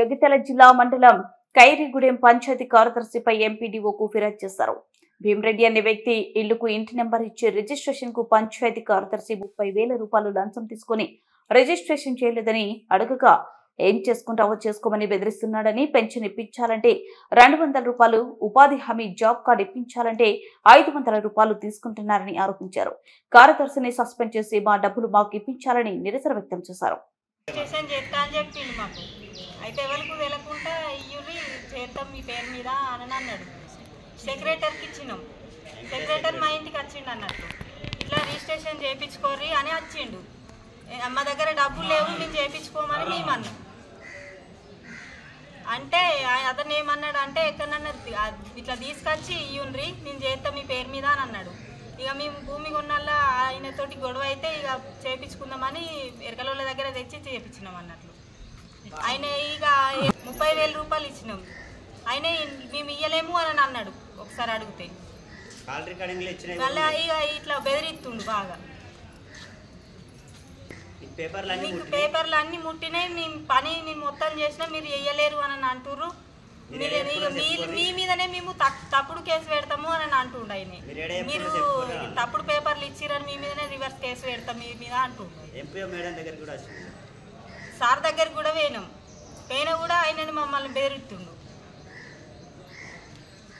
జగిత్యాల జిల్లా మండలం ఖైరీగూడెం పంచాయతీ కార్యదర్శిపై ఎంపీడీఓకు ఫిర్యాదు చేశారు. భీమరెడ్డి అనే వ్యక్తి ఇల్లుకు ఇంటి నెంబర్ ఇచ్చి రిజిస్ట్రేషన్ కు పంచాయతీ కార్యదర్శి 30,000 రూపాయలు లంచం తీసుకుని రిజిస్ట్రేషన్ చేయలేదని అడగగా ఏం చేసుకుంటావో చేసుకోమని బెదిరిస్తున్నాడని, పెన్షన్ ఇప్పించాలంటే 200 రూపాయలు, ఉపాధి హామీ జాబ్ కార్డు ఇప్పించాలంటే 500 రూపాయలు తీసుకుంటున్నారని ఆరోపించారు. కార్యదర్శిని సస్పెండ్ చేసి మా డబ్బులు మాకు ఇప్పించాలని నిరసన వ్యక్తం చేశారు. అయితే ఎవరికి వెళ్ళకుండా ఇయ్యూరి చేద్దాం మీ పేరు మీద అని అన్నాడు. సెక్రటరీకి ఇచ్చినాం. సెక్రటరీ మా ఇంటికి వచ్చిండు అన్నట్టు, ఇట్లా రిజిస్ట్రేషన్ చేయించుకోర్రి అని వచ్చిండు. మా దగ్గర డబ్బులు లేవు, నేను చేయించుకోమని మేమన్నాం. అంటే అతను ఏమన్నాడు అంటే, ఎక్కడన్నా ఇట్లా తీసుకొచ్చి ఇయ్యుండ్రి నేను చేస్తాం మీ పేరు మీద అని అన్నాడు. ఇక మేము భూమి కొన్నాళ్ళ ఆయనతోటి గొడవ అయితే ఇక చేయించుకుందామని ఎరకలోళ్ళ దగ్గర తెచ్చి చేయించినాం అన్నట్లు. ఆయన ఇక 30,000 రూపాయలు ఇచ్చినాం. ఆయన మేము ఇయ్యలేము అని అన్నాడు ఒకసారి అడిగితే. మళ్ళీ ఇక ఇట్లా బెదిరిస్తుండు బాగా. మీకు పేపర్లు అన్నీ ముట్టినాయి, మేము పని నేను మొత్తం చేసినా మీరు చెయ్యలేరు అని అంటుర్రు. మీ మీదనే మేము తప్పుడు కేసు పెడతాము అని అంటుండ. ఆయన మీరు తప్పుడు పేపర్లు ఇచ్చిరని మీ మీదనే రివర్స్ కేసు పెడతాం మీ మీద అంటుండ. సార్ దగ్గరికి కూడా పోయినా కూడా ఆయనని మమ్మల్ని బెదిరిస్తుండు.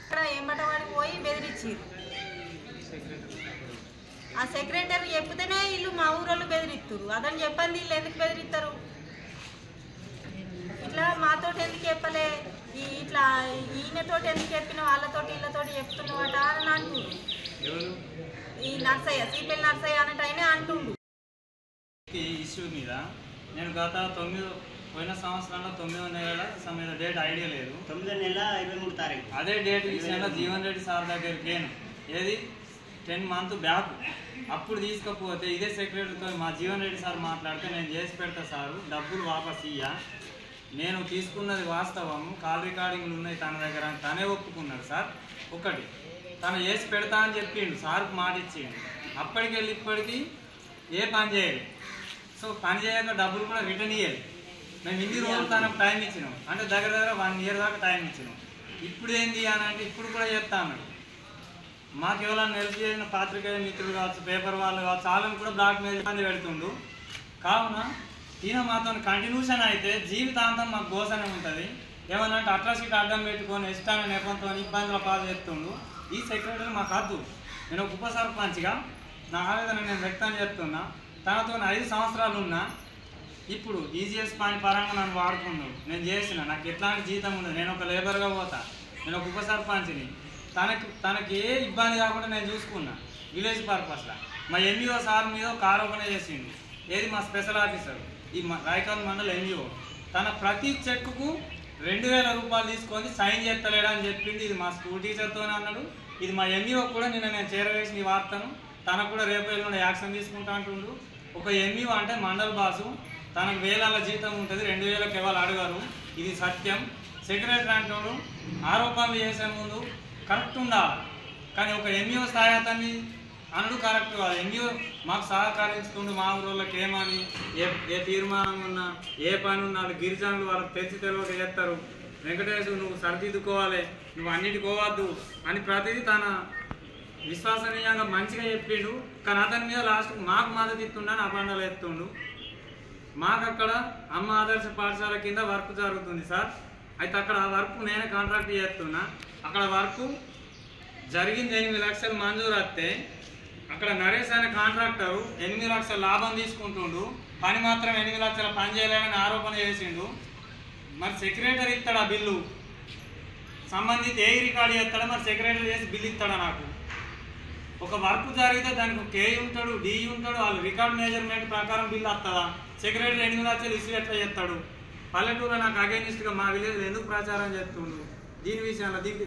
ఇక్కడ ఏమటవాడికి పోయి బెదిరించారు. ఆ సెక్రటరీ చెప్తేనే వీళ్ళు మా ఊరోళ్ళు బెదిరిస్తారు. అదని చెప్పండి, వీళ్ళు ఎందుకు బెదిరిస్తారు? ఇట్లా మాతోటి ఎందుకు చెప్పలే, ఇట్లా ఈయనతోటి ఎందుకు చెప్పిన, వాళ్ళతోటి వీళ్ళతోటి చెప్తున్నావట అని అంటుండు. ఈ నర్సయ్య, సిపిఎల్ నర్సయ్య అన్నట్టు ఆయన అంటుండు. ఈ ఇష్యూ మీద నేను గత పోయిన సంవత్సరంలో 9వ నెల సమయం డేట్ ఐడియా లేదు, 9వ నెల 23వ తారీఖు అదే డేట్ విషయంలో జీవన్ రెడ్డి సార్ దగ్గరికి నేను ఏది 10 మంత్ బ్యాక్ అప్పుడు తీసుకపోతే ఇదే సెక్రటరీతో మా జీవన్ రెడ్డి సార్ మాట్లాడితే నేను చేసి పెడతా సారు, డబ్బులు వాపస్ ఇయ్యా, నేను తీసుకున్నది వాస్తవం, కాల్ రికార్డింగ్లు ఉన్నాయి తన దగ్గర అని తనే ఒప్పుకున్నాడు సార్. ఒకటి తను చేసి పెడతా అని చెప్పిండు, సార్కు మాట ఇచ్చేయండి. అప్పటికి వెళ్ళి ఇప్పటికీ ఏ పని చేయాలి. సో పని చేయక డబ్బులు కూడా రిటర్న్ ఇవ్వాలి. మేము ఇన్ని రోజులు తనకు టైం ఇచ్చినాం, అంటే దగ్గర 1 ఇయర్ దాకా టైం ఇచ్చినాం. ఇప్పుడు ఏంటి అని అంటే ఇప్పుడు కూడా చెప్తా అన్నాడు. మాకు ఎవరైనా నిలిచి చేసిన పాత్రికేయ మిత్రులు కావచ్చు, పేపర్ వాళ్ళు కావచ్చు, వాళ్ళని కూడా బ్లాక్ మెయిల్ ఇబ్బంది పెడుతుండు. కావున ఈయన మాతో కంటిన్యూషన్ అయితే జీవితాంతం మాకు గోసనే ఉంటుంది. ఏమన్నా అంటే అట్రాసిటీ అడ్డం పెట్టుకొని ఇష్టాన్ని నెపంతో ఇబ్బందుల పాలు చేస్తుండు. ఈ సెక్రటరీ మాకు వద్దు. నేను ఒక ఉప సర్పంచ్గా నా ఆవేదన నేను వ్యక్తం చేస్తున్నా. తనతో 5 సంవత్సరాలు ఉన్నా, ఇప్పుడు ఈజీఎస్ పని పరంగా నన్ను వాడుకున్నాడు. నేను చేసిన, నాకు ఎట్లాంటి జీతం ఉండదు, నేను ఒక లేబర్గా పోతా, నేను ఒక ఉప సర్పంచ్ని. తనకి ఏ ఇబ్బంది కాకుండా నేను చూసుకున్నా విలేజ్ పర్పస్లో. మా ఎంఈఓ సార్ మీద ఒక ఆరోపణ చేసిండు, ఏది మా స్పెషల్ ఆఫీసర్ ఈ రాయకల్ మండల్ ఎంఈఓ. తన ప్రతి చెక్కుకు 2,000 రూపాయలు తీసుకొని సైన్ చేస్తలేడని చెప్పింది. ఇది మా స్కూల్ టీచర్తోనే అన్నాడు. ఇది మా ఎంఈఓ కూడా నేను చేరవేసిన ఈ వార్తను తనకు కూడా రేపు ఎల్లుండి యాక్షన్ తీసుకుంటా అంటుండు. ఒక ఎంఈఓ అంటే మండల్ బాసు, తనకు 1000 జీతం ఉంటుంది, 2,000కి ఎవరు అడగారు. ఇది సత్యం. సెక్రటరీ అంటాడు ఆరోపణలు చేసే ముందు కరెక్ట్ ఉండాలి, కానీ ఒక ఎంఈఓ స్థాయి అతన్ని అనడు కరెక్ట్ కాదు. ఎంఈఓ మాకు సహకరిస్తుండు, మా ఊళ్ళకి ఏమని ఏ తీర్మానం ఉన్నా ఏ పని ఉన్నా గిరిజనులు వాళ్ళకి తెలియక చేస్తారు. వెంకటేశ్వరు నువ్వు సరిదిద్దుకోవాలి, నువ్వు అన్నిటికి పోవద్దు అని ప్రతిదీ తన విశ్వసనీయంగా మంచిగా చెప్పిండు. కానీ అతని మీద లాస్ట్ మాకు మద్దతు ఇస్తుండని అపండాలు ఎత్తుండు. మాకు అక్కడ అమ్మ ఆదర్శ పాఠశాల కింద వర్క్ జరుగుతుంది సార్. అయితే అక్కడ ఆ వర్క్ నేనే కాంట్రాక్ట్ చేస్తున్నా. అక్కడ వర్క్ జరిగింది 8 లక్షలు మంజూరు వస్తే అక్కడ నరేష్ అనే కాంట్రాక్టరు 8 లక్షల లాభం తీసుకుంటుండు. పని మాత్రం 8 లక్షల పని చేయలేదని ఆరోపణ చేసిండు. మరి సెక్రటరీ ఇస్తాడా బిల్లు? సంబంధిత ఏ రికార్డు చేస్తాడా? మరి సెక్రటరీ చేసి బిల్లు ఇస్తాడా? నాకు ఒక వర్క్ జరిగితే దానికి ఒక కే ఉంటాడు, డి ఉంటాడు, వాళ్ళు రికార్డ్ మెజర్మెంట్ ప్రకారం బిల్లు వస్తుందా? సెక్రటరీ 8 లక్షలు ఇష్యూ ఎట్లా చేస్తాడు? పల్లెటూరులో నాకు అగైనిస్ట్గా మా విలేజ్ ఎందుకు ప్రచారం చేస్తుండు దీని విషయంలో? దీనికి